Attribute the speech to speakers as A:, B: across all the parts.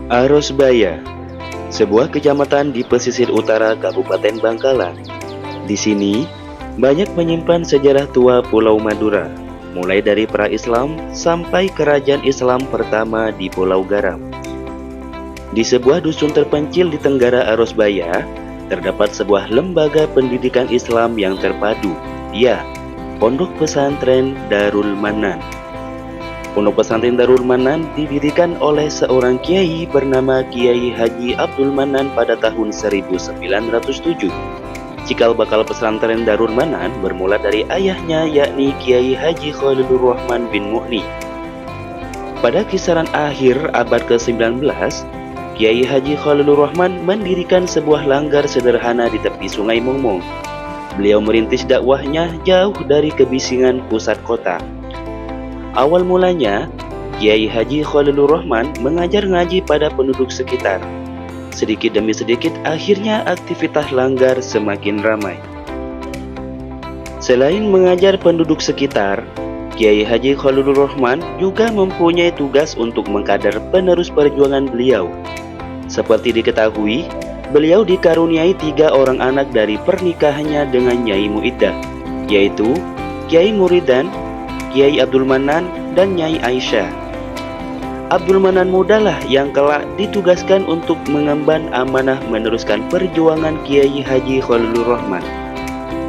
A: Arosbaya, sebuah kecamatan di pesisir utara Kabupaten Bangkalan. Di sini, banyak menyimpan sejarah tua Pulau Madura, mulai dari pra-Islam sampai kerajaan Islam pertama di Pulau Garam. Di sebuah dusun terpencil di Tenggara Arosbaya, terdapat sebuah lembaga pendidikan Islam yang terpadu, ya, Pondok Pesantren Darul Manan. Pondok Pesantren Darul Manan didirikan oleh seorang kiai bernama Kiai Haji Abdul Manan pada tahun 1907. Cikal bakal pesantren Darul Manan bermula dari ayahnya, yakni Kiai Haji Khalilur Rahman bin Muhni. Pada kisaran akhir abad ke-19, Kiai Haji Khalilur Rahman mendirikan sebuah langgar sederhana di tepi Sungai Mongmong. Beliau merintis dakwahnya jauh dari kebisingan pusat kota. Awal mulanya, Kiai Haji Khalilur Rahman mengajar ngaji pada penduduk sekitar. Sedikit demi sedikit, akhirnya aktivitas langgar semakin ramai. Selain mengajar penduduk sekitar, Kiai Haji Khalilur Rahman juga mempunyai tugas untuk mengkader penerus perjuangan beliau. Seperti diketahui, beliau dikaruniai 3 orang anak dari pernikahannya dengan Nyai Muiddah, yaitu Kiai Muridan, Kiai Abdul Manan, dan Nyai Aisyah. Abdul Manan muda lah yang kelak ditugaskan untuk mengemban amanah meneruskan perjuangan Kiai Haji Khalilur Rahman.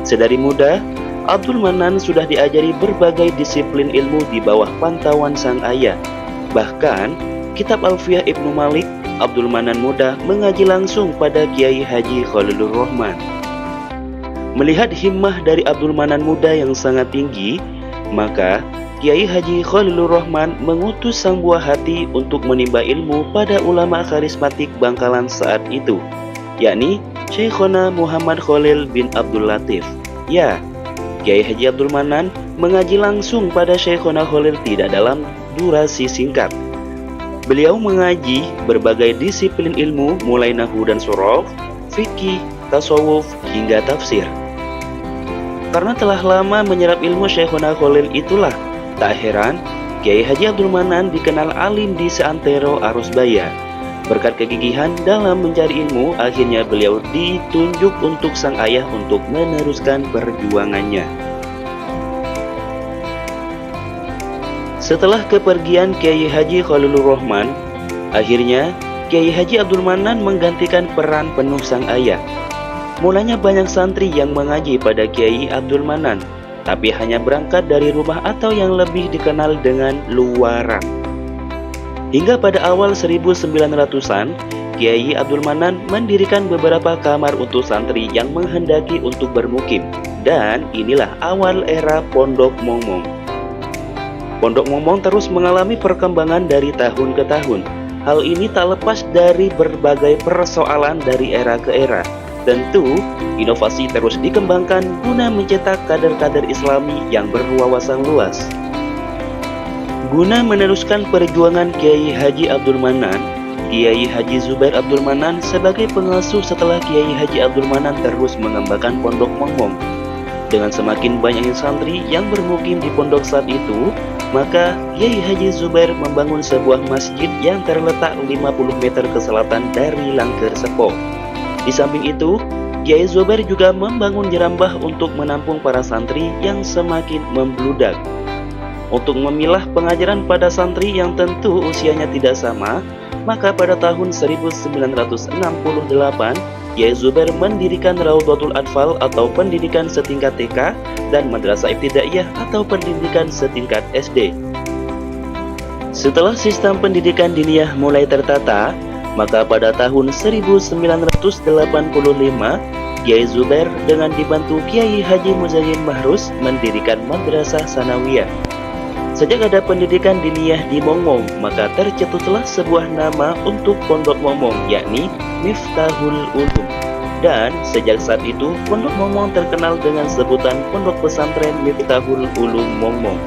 A: Sedari muda, Abdul Manan sudah diajari berbagai disiplin ilmu di bawah pantauan sang ayah. Bahkan, kitab Alfiyah Ibnu Malik, Abdul Manan muda mengaji langsung pada Kiai Haji Khalilur Rahman. Melihat himmah dari Abdul Manan muda yang sangat tinggi, maka Kiai Haji Khalilur Rahman mengutus sang buah hati untuk menimba ilmu pada ulama karismatik Bangkalan saat itu, yakni Syekhona Muhammad Khalil bin Abdul Latif. Ya, Kiai Haji Abdul Manan mengaji langsung pada Syekhona Khalil tidak dalam durasi singkat. Beliau mengaji berbagai disiplin ilmu mulai nahwu dan sorof, fikih, tasawuf, hingga tafsir. Karena telah lama menyerap ilmu Syekhona Khalil itulah, tak heran Kiai Haji Abdul Manan dikenal alim di seantero Arosbaya. Berkat kegigihan dalam mencari ilmu, akhirnya beliau ditunjuk untuk sang ayah untuk meneruskan perjuangannya. Setelah kepergian Kiai Haji Khalilur Rahman, akhirnya Kiai Haji Abdul Manan menggantikan peran penuh sang ayah. Mulanya banyak santri yang mengaji pada Kiai Abdul Manan, tapi hanya berangkat dari rumah atau yang lebih dikenal dengan luaran. Hingga pada awal 1900-an, Kiai Abdul Manan mendirikan beberapa kamar untuk santri yang menghendaki untuk bermukim. Dan inilah awal era Pondok Mongmong. Pondok Mongmong terus mengalami perkembangan dari tahun ke tahun. Hal ini tak lepas dari berbagai persoalan dari era ke era. Tentu, inovasi terus dikembangkan guna mencetak kader-kader Islami yang berwawasan luas. Guna meneruskan perjuangan Kiai Haji Abdul Manan, Kiai Haji Zubair Abdul Manan sebagai pengasuh setelah Kiai Haji Abdul Manan terus mengembangkan Pondok Mongmong. Dengan semakin banyaknya santri yang bermukim di pondok saat itu, maka Kiai Haji Zubair membangun sebuah masjid yang terletak 50 meter ke selatan dari Langker Sepo. Di samping itu, Kiai Zubair juga membangun jerambah untuk menampung para santri yang semakin membludak. Untuk memilah pengajaran pada santri yang tentu usianya tidak sama, maka pada tahun 1968, Kiai Zubair mendirikan Raudhatul Atfal atau pendidikan setingkat TK dan Madrasah Ibtidaiyah atau pendidikan setingkat SD. Setelah sistem pendidikan diniyah mulai tertata, maka pada tahun 1985, Kiai Zubair dengan dibantu Kiai Haji Muzayyin Mahrus mendirikan Madrasah Sanawiyah. Sejak ada pendidikan diniyah di Mongmong, maka tercetuslah sebuah nama untuk Pondok Mongmong, yakni Miftahul Ulum. Dan sejak saat itu, Pondok Mongmong terkenal dengan sebutan Pondok Pesantren Miftahul Ulum Mongmong.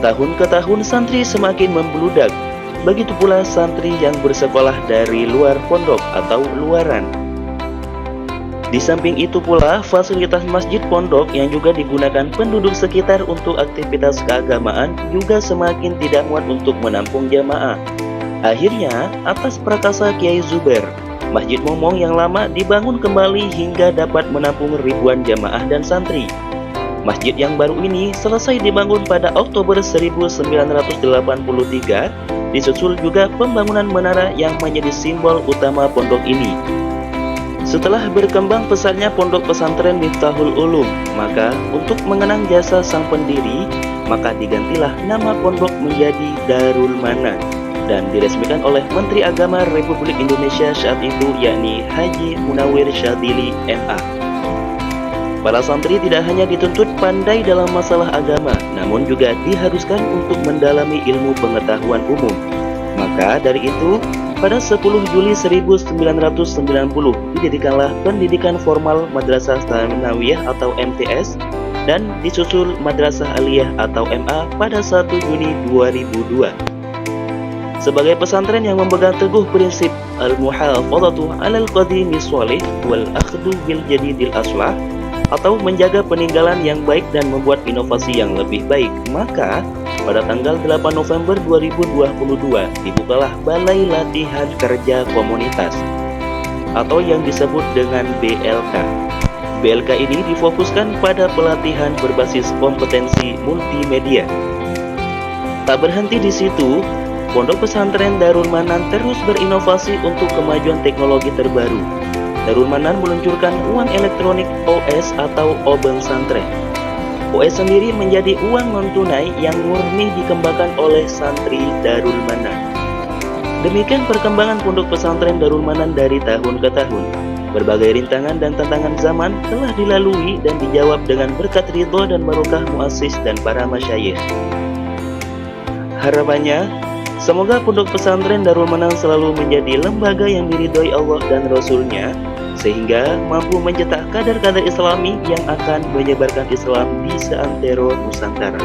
A: Tahun ke tahun santri semakin membludak. Begitu pula santri yang bersekolah dari luar pondok atau luaran. Di samping itu pula, fasilitas masjid pondok yang juga digunakan penduduk sekitar untuk aktivitas keagamaan juga semakin tidak muat untuk menampung jamaah. Akhirnya, atas perkasa Kiai Zubair, Masjid Momong yang lama dibangun kembali hingga dapat menampung ribuan jamaah dan santri. Masjid yang baru ini selesai dibangun pada Oktober 1983, disusul juga pembangunan menara yang menjadi simbol utama pondok ini. Setelah berkembang pesatnya pondok pesantren Miftahul Ulum, maka untuk mengenang jasa sang pendiri, maka digantilah nama pondok menjadi Darul Manan dan diresmikan oleh Menteri Agama Republik Indonesia saat itu, yakni Haji Munawir Syadzili MA. Para santri tidak hanya dituntut pandai dalam masalah agama, namun juga diharuskan untuk mendalami ilmu pengetahuan umum. Maka dari itu, pada 10 Juli 1990 didirikanlah pendidikan formal Madrasah Tsanawiyah atau MTS dan disusul Madrasah Aliyah atau MA pada 1 Juni 2002. Sebagai pesantren yang memegang teguh prinsip al-muhafadzatu 'alal qadimi shalih wal akhdhu bil jadidil aslah atau menjaga peninggalan yang baik dan membuat inovasi yang lebih baik, maka pada tanggal 8 November 2022 dibukalah Balai Latihan Kerja Komunitas atau yang disebut dengan BLK. BLK ini difokuskan pada pelatihan berbasis kompetensi multimedia. Tak berhenti di situ, Pondok Pesantren Darul Manan terus berinovasi untuk kemajuan teknologi terbaru. Darul Manan meluncurkan uang elektronik OS atau Obeng Santren. OS sendiri menjadi uang non-tunai yang murni dikembangkan oleh santri Darul Manan. Demikian perkembangan Pondok Pesantren Darul Manan dari tahun ke tahun. Berbagai rintangan dan tantangan zaman telah dilalui dan dijawab dengan berkat ridho dan barokah muassis dan para masyayikh. Harapannya, semoga Pondok Pesantren Darul Manan selalu menjadi lembaga yang diridhoi Allah dan Rasul-Nya, sehingga mampu mencetak kader-kader Islami yang akan menyebarkan Islam di seantero Nusantara.